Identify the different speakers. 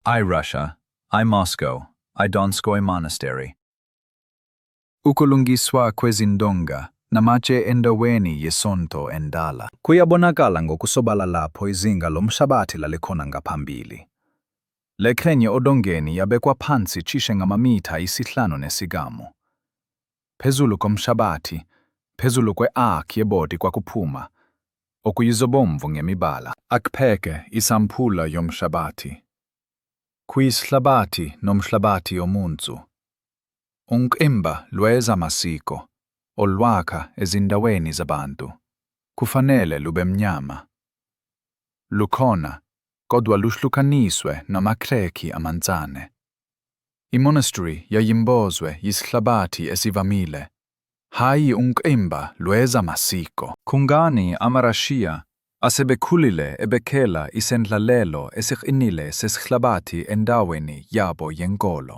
Speaker 1: I Russia, I Moscow, I Donskoy Monastery.
Speaker 2: Ukulungiswa kwezindonga namatshe endaweni yesonto endala kuyabonakala ngokusobala lapho izinga lomhlabathi lalikhona ngaphambili. Le khenye odongeni yabekwa phansi cishe ngamamitha ayisihlanu nesikamo. Phezulu komhlabathi, phezulu kwe-ark yebodi kwakuphuma, okuyizobomvu ngemibala, akupheke isampula yomhlabathi. Kuyisihlabathi nomhlabathi omuncu. Unkimba lweza masiko, olwakha ezindaweni zabantu. Kufanele lube mnyama. Lukhona, kodwa luhlukaniswe namakreki amancane. Imonastery yayimbozwe yisihlabathi esivamile. Hayi unkimba lweza masiko. Kungani amarashiya asebekhulile ebekhela isendlalelo esiqinile sesihlabathi endaweni yabo yenkolo.